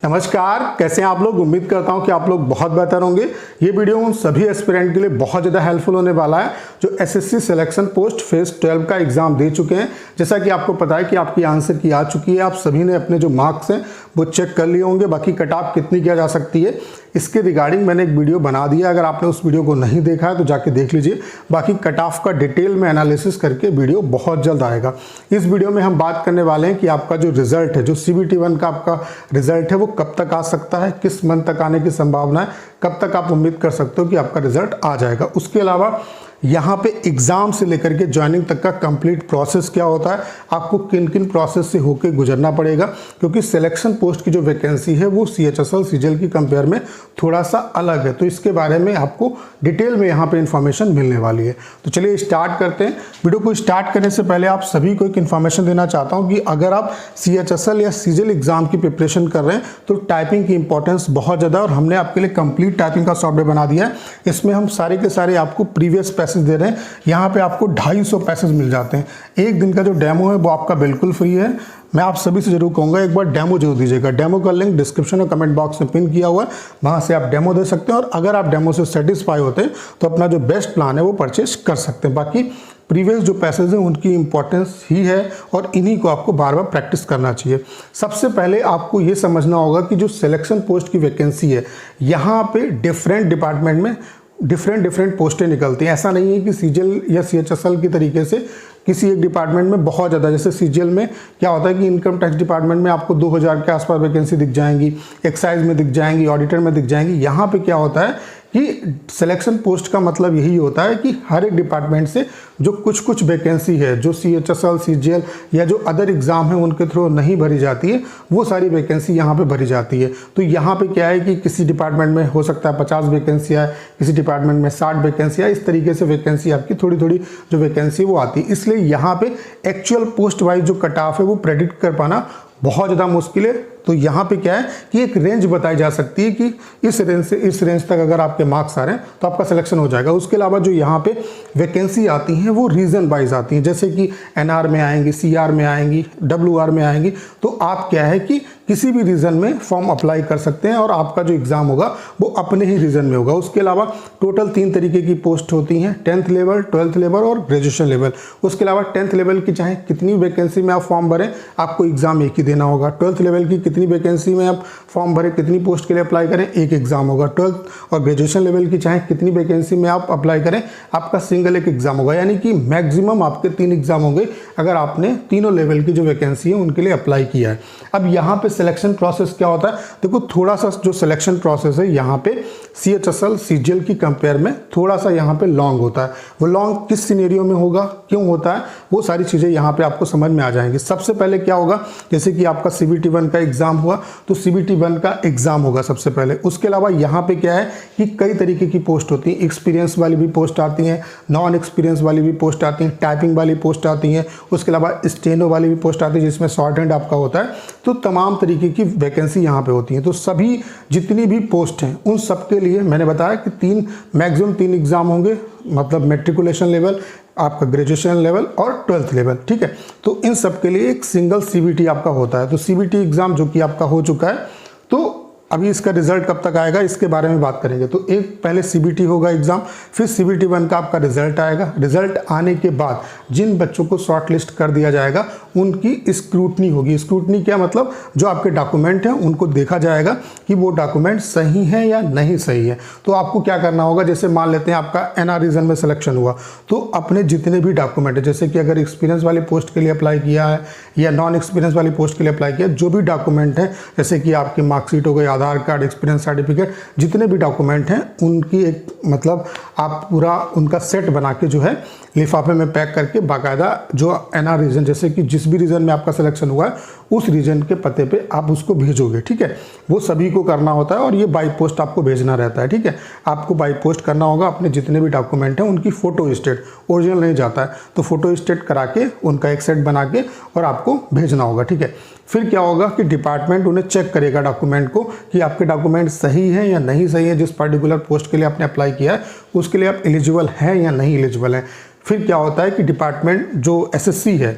नमस्कार, कैसे हैं आप लोग। उम्मीद करता हूं कि आप लोग बहुत बेहतर होंगे। ये वीडियो उन सभी एस्पिरेंट के लिए बहुत ज़्यादा हेल्पफुल होने वाला है जो एसएससी सिलेक्शन पोस्ट फेज 12 का एग्जाम दे चुके हैं। जैसा कि आपको पता है कि आपकी आंसर की आ चुकी है, आप सभी ने अपने जो मार्क्स हैं वो चेक कर लिए होंगे। बाकी कट ऑफ कितनी किया जा सकती है इसके रिगार्डिंग मैंने एक वीडियो बना दिया, अगर आपने उस वीडियो को नहीं देखा है तो जाके देख लीजिए। बाकी कट ऑफ का डिटेल में एनालिसिस करके वीडियो बहुत जल्द आएगा। इस वीडियो में हम बात करने वाले हैं कि आपका जो रिजल्ट है, जो CBT 1 का आपका रिजल्ट है वो कब तक आ सकता है, किस मंथ तक आने की संभावना है, कब तक आप उम्मीद कर सकते हो कि आपका रिजल्ट आ जाएगा। उसके अलावा यहाँ पे एग्ज़ाम से लेकर के ज्वाइनिंग तक का कंप्लीट प्रोसेस क्या होता है, आपको किन किन प्रोसेस से होकर गुजरना पड़ेगा, क्योंकि सिलेक्शन पोस्ट की जो वैकेंसी है वो CHSL CGL की कंपेयर में थोड़ा सा अलग है। तो इसके बारे में आपको डिटेल में यहाँ पे इन्फॉर्मेशन मिलने वाली है। तो चलिए स्टार्ट करते हैं। वीडियो को स्टार्ट करने से पहले आप सभी को एक इन्फॉर्मेशन देना चाहता हूँ कि अगर आप CHSL या CGL एग्जाम की प्रिपरेशन कर रहे हैं तो टाइपिंग की इंपॉर्टेंस बहुत ज़्यादा, और हमने आपके लिए कंप्लीट टाइपिंग का सॉफ्टवेयर बना दिया है। इसमें हम सारे के सारे आपको प्रीवियस पैसेज दे रहे हैं। यहाँ पे आपको 250 पैसेज मिल जाते हैं। एक दिन का जो डेमो है वो आपका बिल्कुल फ्री है। मैं आप सभी से जरूर कहूँगा एक बार डेमो जरूर दीजिएगा। डेमो का लिंक डिस्क्रिप्शन और कमेंट बॉक्स में पिन किया हुआ है, वहाँ से आप डेमो दे सकते हैं। और अगर आप डेमो से सेटिस्फाई होते हैं तो अपना जो बेस्ट प्लान है वो परचेज कर सकते हैं। बाकी प्रीवियस जो पैसेज हैं उनकी इंपॉर्टेंस ही है और इन्हीं को आपको बार बार प्रैक्टिस करना चाहिए। सबसे पहले आपको ये समझना होगा कि जो सिलेक्शन पोस्ट की वैकेंसी है, यहाँ पे डिफरेंट डिपार्टमेंट में डिफरेंट पोस्टें निकलती हैं। ऐसा नहीं है कि CGL या CHSL की तरीके से किसी एक डिपार्टमेंट में बहुत ज़्यादा, जैसे CGL में क्या होता है कि इनकम टैक्स डिपार्टमेंट में आपको 2000 के आसपास वैकेंसी दिख जाएंगी, एक्साइज में दिख जाएंगी, ऑडिटर में दिख जाएंगी। यहाँ पे क्या होता है कि सिलेक्शन पोस्ट का मतलब यही होता है कि हर एक डिपार्टमेंट से जो कुछ वैकेंसी है, जो CHSL CGL या जो अदर एग्ज़ाम है उनके थ्रू नहीं भरी जाती है, वो सारी वैकेंसी यहाँ पे भरी जाती है। तो यहाँ पे क्या है कि किसी डिपार्टमेंट में हो सकता है 50 वैकेंसियाँ, किसी डिपार्टमेंट में 60 वैकेंसियाँ, इस तरीके से वैकेंसी आपकी थोड़ी जो वैकेंसी वो आती है। इसलिए यहाँ पे एक्चुअल पोस्ट वाइज जो कट ऑफ है वो प्रेडिक्ट कर पाना बहुत ज़्यादा मुश्किल है। तो यहाँ पे क्या है कि एक रेंज बताई जा सकती है कि इस रेंज से इस रेंज तक अगर आपके मार्क्स आ रहे हैं तो आपका सिलेक्शन हो जाएगा। उसके अलावा जो यहाँ पे वैकेंसी आती हैं वो रीजन वाइज आती हैं, जैसे कि NR में आएंगी, CR में आएंगी, WR में आएंगी। तो आप क्या है कि किसी भी रीजन में फॉर्म अप्लाई कर सकते हैं और आपका जो एग्ज़ाम होगा वो अपने ही रीजन में होगा। उसके अलावा टोटल 3 तरीके की पोस्ट होती हैं, 10th लेवल, 12th लेवल और ग्रेजुएशन लेवल। उसके अलावा 10th लेवल की चाहे कितनी वैकेंसी में आप फॉर्म भरें, आपको एग्ज़ाम एक ही देना होगा। 12th लेवल की कितनी वैकेंसी में आप फॉर्म भरें, कितनी पोस्ट के लिए अप्लाई करें, एक एग्ज़ाम होगा। 12th और ग्रेजुएशन लेवल की चाहे कितनी वैकेंसी में आप अप्लाई करें, आपका सिंगल एक एग्ज़ाम होगा। यानी कि मैक्सिमम आपके 3 एग्ज़ाम होंगे अगर आपने तीनों लेवल की जो वैकेंसी है उनके लिए अप्लाई किया है। अब यहाँ पे सिलेक्शन प्रोसेस क्या होता है, देखो थोड़ा सा जो सिलेक्शन प्रोसेस है यहाँ पे CHSL CGL की कंपेयर में थोड़ा सा यहाँ पे लॉन्ग होता है। वो लॉन्ग किस सिनेरियो में होगा, क्यों होता है, वो सारी चीज़ें यहाँ पे आपको समझ में आ जाएंगी। सबसे पहले क्या होगा, जैसे कि आपका CBT 1 का एग्जाम हुआ तो CBT 1 का एग्जाम होगा सबसे पहले। उसके अलावा यहाँ पे क्या है कि कई तरीके की पोस्ट होती हैं, एक्सपीरियंस वाली भी पोस्ट आती हैं, नॉन एक्सपीरियंस वाली भी पोस्ट आती हैं, टाइपिंग वाली पोस्ट आती हैं, उसके अलावा स्टेनो वाली भी पोस्ट आती है जिसमें शॉर्ट हैंड आपका होता है। तो तमाम तरीके की वैकेंसी यहाँ पे होती है। तो सभी जितनी भी पोस्ट हैं उन सब के लिए मैंने बताया कि मैक्सिमम 3 एग्जाम होंगे, मतलब मैट्रिकुलेशन लेवल, आपका ग्रेजुएशन लेवल और 12th लेवल, ठीक है। तो इन सब के लिए एक सिंगल CBT आपका होता है। तो CBT एग्जाम जो कि आपका हो चुका है, तो अभी इसका रिजल्ट कब तक आएगा इसके बारे में बात करेंगे। तो एक पहले CBT होगा एग्जाम, फिर CBT 1 का आपका रिजल्ट आएगा। रिजल्ट आने के बाद जिन बच्चों को शॉर्ट लिस्ट कर दिया जाएगा उनकी स्क्रूटनी होगी। स्क्रूटनी क्या मतलब, जो आपके डॉक्यूमेंट हैं उनको देखा जाएगा कि वो डॉक्यूमेंट सही है या नहीं सही है। तो आपको क्या करना होगा, जैसे मान लेते हैं आपका NR रीजन में सिलेक्शन हुआ तो अपने जितने भी डॉक्यूमेंट है, जैसे कि अगर एक्सपीरियंस वाली पोस्ट के लिए अप्लाई किया है या नॉन एक्सपीरियंस वाली पोस्ट के लिए अप्लाई किया, जो भी डॉक्यूमेंट है, जैसे कि आपकी मार्कशीट हो गई, आधार कार्ड, एक्सपीरियंस सर्टिफिकेट, जितने भी डॉक्यूमेंट हैं उनकी एक मतलब आप पूरा उनका सेट बना के जो है लिफाफे में पैक करके बाकायदा जो NR रीजन, जैसे कि जिस भी रीजन में आपका सिलेक्शन हुआ है उस रीजन के पते पे आप उसको भेजोगे, ठीक है। वो सभी को करना होता है और ये बाई पोस्ट आपको भेजना रहता है, ठीक है। आपको बाई पोस्ट करना होगा, अपने जितने भी डॉक्यूमेंट हैं उनकी फ़ोटो स्टेट, ओरिजिनल नहीं जाता है तो फ़ोटो स्टेट करा के उनका एक सेट बना के और आपको भेजना होगा, ठीक है। फिर क्या होगा कि डिपार्टमेंट उन्हें चेक करेगा डॉक्यूमेंट को कि आपके डॉक्यूमेंट सही है या नहीं सही है, जिस पर्टिकुलर पोस्ट के लिए आपने अप्लाई किया है उसके लिए आप एलिजिबल हैं या नहीं एलिजिबल हैं। फिर क्या होता है कि डिपार्टमेंट जो SSC है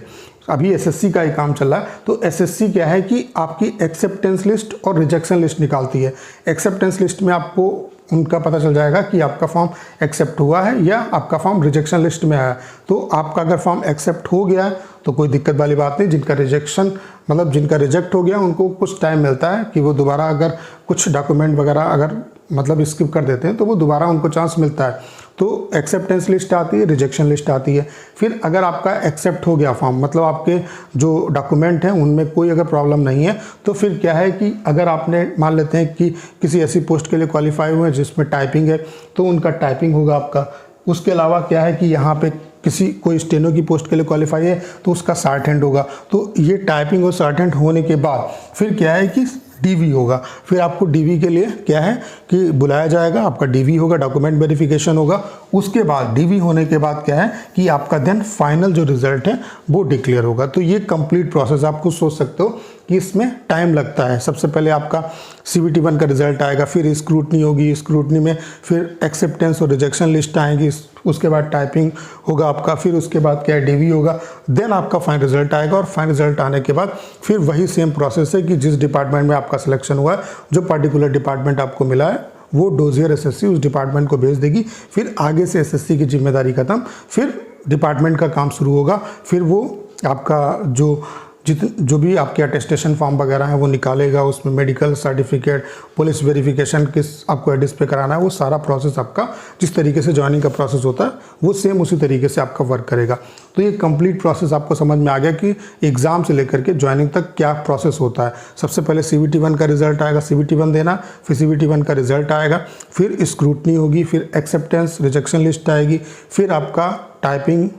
अभी एसएससी का ही काम चल रहा है। तो एसएससी क्या है कि आपकी एक्सेप्टेंस लिस्ट और रिजेक्शन लिस्ट निकालती है। एक्सेप्टेंस लिस्ट में आपको उनका पता चल जाएगा कि आपका फॉर्म एक्सेप्ट हुआ है या आपका फॉर्म रिजेक्शन लिस्ट में आया। तो आपका अगर फॉर्म एक्सेप्ट हो गया है तो कोई दिक्कत वाली बात नहीं। जिनका रिजेक्शन मतलब जिनका रिजेक्ट हो गया उनको कुछ टाइम मिलता है कि वो दोबारा अगर कुछ डॉक्यूमेंट वगैरह अगर मतलब स्किप कर देते हैं तो वो दोबारा उनको चांस मिलता है। तो एक्सेप्टेंस लिस्ट आती है, रिजेक्शन लिस्ट आती है। फिर अगर आपका एक्सेप्ट हो गया फॉर्म मतलब आपके जो डॉक्यूमेंट हैं उनमें कोई अगर प्रॉब्लम नहीं है तो फिर क्या है कि अगर आपने मान लेते हैं कि किसी ऐसी पोस्ट के लिए क्वालिफाई हुए हैं जिसमें टाइपिंग है तो उनका टाइपिंग होगा आपका। उसके अलावा क्या है कि यहाँ पे किसी कोई स्टेनो की पोस्ट के लिए क्वालिफाई है तो उसका शॉर्ट हैंड होगा। तो ये टाइपिंग और शॉर्ट हैंड होने के बाद फिर क्या है कि डीवी होगा। फिर आपको डीवी के लिए क्या है कि बुलाया जाएगा, आपका डीवी होगा, डॉक्यूमेंट वेरिफिकेशन होगा। उसके बाद डीवी होने के बाद क्या है कि आपका देन फाइनल जो रिजल्ट है वो डिक्लेयर होगा। तो ये कंप्लीट प्रोसेस आप खुद सोच सकते हो कि इसमें टाइम लगता है। सबसे पहले आपका CBT 1 का रिजल्ट आएगा, फिर स्क्रूटनी होगी, स्क्रूटनी में फिर एक्सेप्टेंस और रिजेक्शन लिस्ट आएंगी, उसके बाद टाइपिंग होगा आपका, फिर उसके बाद क्या है डीवी होगा, देन आपका फाइनल रिजल्ट आएगा। और फाइनल रिजल्ट आने के बाद फिर वही सेम प्रोसेस है कि जिस डिपार्टमेंट में आपका सिलेक्शन हुआ है, जो पर्टिकुलर डिपार्टमेंट आपको मिला है वो डोजियर एसएससी उस डिपार्टमेंट को भेज देगी। फिर आगे से एसएससी की जिम्मेदारी खत्म, फिर डिपार्टमेंट का काम शुरू होगा। फिर वो आपका जो भी आपके अटेस्टेशन फॉर्म वगैरह है वो निकालेगा, उसमें मेडिकल सर्टिफिकेट, पुलिस वेरिफिकेशन किस आपको एडिस पे कराना है, वो सारा प्रोसेस आपका जिस तरीके से ज्वाइनिंग का प्रोसेस होता है वो सेम उसी तरीके से आपका वर्क करेगा। तो ये कंप्लीट प्रोसेस आपको समझ में आ गया कि एग्ज़ाम से लेकर के ज्वाइनिंग तक क्या प्रोसेस होता है। सबसे पहले CBT 1 का रिजल्ट आएगा, CBT 1 देना, फिर CBT 1 का रिजल्ट आएगा, फिर स्क्रूटनी होगी, फिर एक्सेप्टेंस रिजेक्शन लिस्ट आएगी, फिर आपका टाइपिंग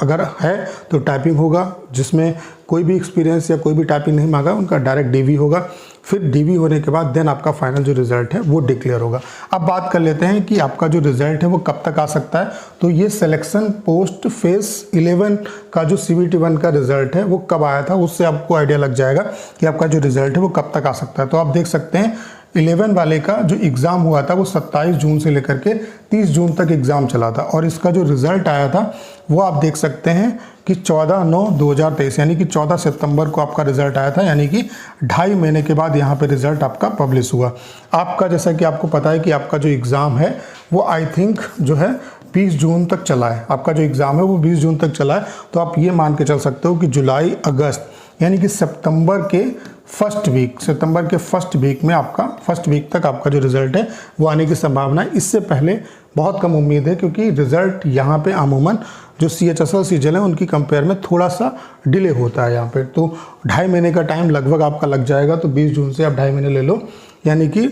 अगर है तो टाइपिंग होगा, जिसमें कोई भी एक्सपीरियंस या कोई भी टाइपिंग नहीं मांगा उनका डायरेक्ट डीवी होगा। फिर डीवी होने के बाद देन आपका फाइनल जो रिजल्ट है वो डिक्लेयर होगा। अब बात कर लेते हैं कि आपका जो रिजल्ट है वो कब तक आ सकता है। तो ये सिलेक्शन पोस्ट फेज 11 का जो CBT 1 का रिजल्ट है वो कब आया था, उससे आपको आइडिया लग जाएगा कि आपका जो रिजल्ट है वो कब तक आ सकता है। तो आप देख सकते हैं 11 वाले का जो एग्ज़ाम हुआ था वो 27 जून से लेकर के 30 जून तक एग्ज़ाम चला था, और इसका जो रिज़ल्ट आया था वो आप देख सकते हैं कि 14/9/2023 यानी कि 14 सितंबर को आपका रिज़ल्ट आया था। यानी कि 2.5 महीने के बाद यहाँ पे रिज़ल्ट आपका पब्लिश हुआ। आपका जैसा कि आपको पता है कि आपका जो एग्ज़ाम है वो आई थिंक जो है 20 जून तक चला है। आपका जो एग्ज़ाम है वो 20 जून तक चला है। तो आप ये मान के चल सकते हो कि जुलाई अगस्त यानी कि सितंबर के फर्स्ट वीक में आपका फर्स्ट वीक तक आपका जो रिज़ल्ट है वो आने की संभावना है। इससे पहले बहुत कम उम्मीद है, क्योंकि रिज़ल्ट यहाँ पे अमूमन जो CHSL CGL है उनकी कंपेयर में थोड़ा सा डिले होता है यहाँ पे। तो 2.5 महीने का टाइम लगभग आपका लग जाएगा। तो 20 जून से आप 2.5 महीने ले लो, यानी कि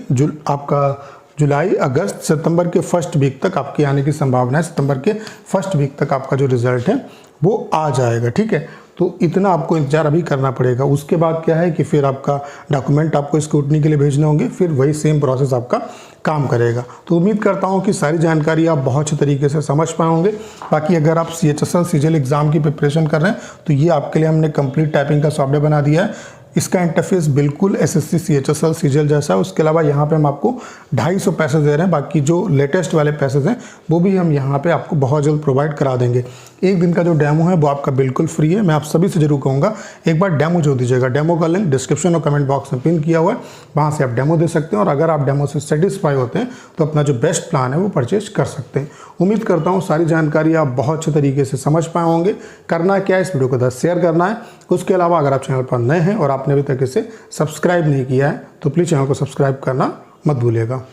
आपका जुलाई अगस्त सितंबर के फर्स्ट वीक तक आपके आने की संभावना है। सितंबर के फर्स्ट वीक तक आपका जो रिज़ल्ट है वो आ जाएगा। ठीक है, तो इतना आपको इंतजार अभी करना पड़ेगा। उसके बाद क्या है कि फिर आपका डॉक्यूमेंट आपको स्क्रूटनी के लिए भेजने होंगे, फिर वही सेम प्रोसेस आपका काम करेगा। तो उम्मीद करता हूँ कि सारी जानकारी आप बहुत अच्छे तरीके से समझ पाए होंगे। बाकी अगर आप CHSL CGL एग्ज़ाम की प्रिपरेशन कर रहे हैं तो ये आपके लिए हमने कंप्लीट टाइपिंग का सॉफ्टवेयर बना दिया है। इसका इंटरफेस बिल्कुल SSC CHSL CGL जैसा है। उसके अलावा यहाँ पे हम आपको 250 पैसे दे रहे हैं। बाकी जो लेटेस्ट वाले पैसेज हैं वो भी हम यहाँ पे आपको बहुत जल्द प्रोवाइड करा देंगे। एक दिन का जो डेमो है वो आपका बिल्कुल फ्री है। मैं आप सभी से जरूर कहूँगा एक बार डेमो जो दीजिएगा। डेमो का लिंक डिस्क्रिप्शन और कमेंट बॉक्स में पिन किया हुआ है, वहाँ से आप डेमो दे सकते हैं। और अगर आप डेमो से सेटिस्फाई होते हैं तो अपना जो बेस्ट प्लान है वो परचेज कर सकते हैं। उम्मीद करता हूँ सारी जानकारी आप बहुत अच्छे तरीके से समझ पाए होंगे। करना क्या है, इस वीडियो को शेयर करना है। उसके अलावा अगर आप चैनल पर नए हैं और आपने अभी तक इसे सब्सक्राइब नहीं किया है तो प्लीज़ चैनल को सब्सक्राइब करना मत भूलिएगा।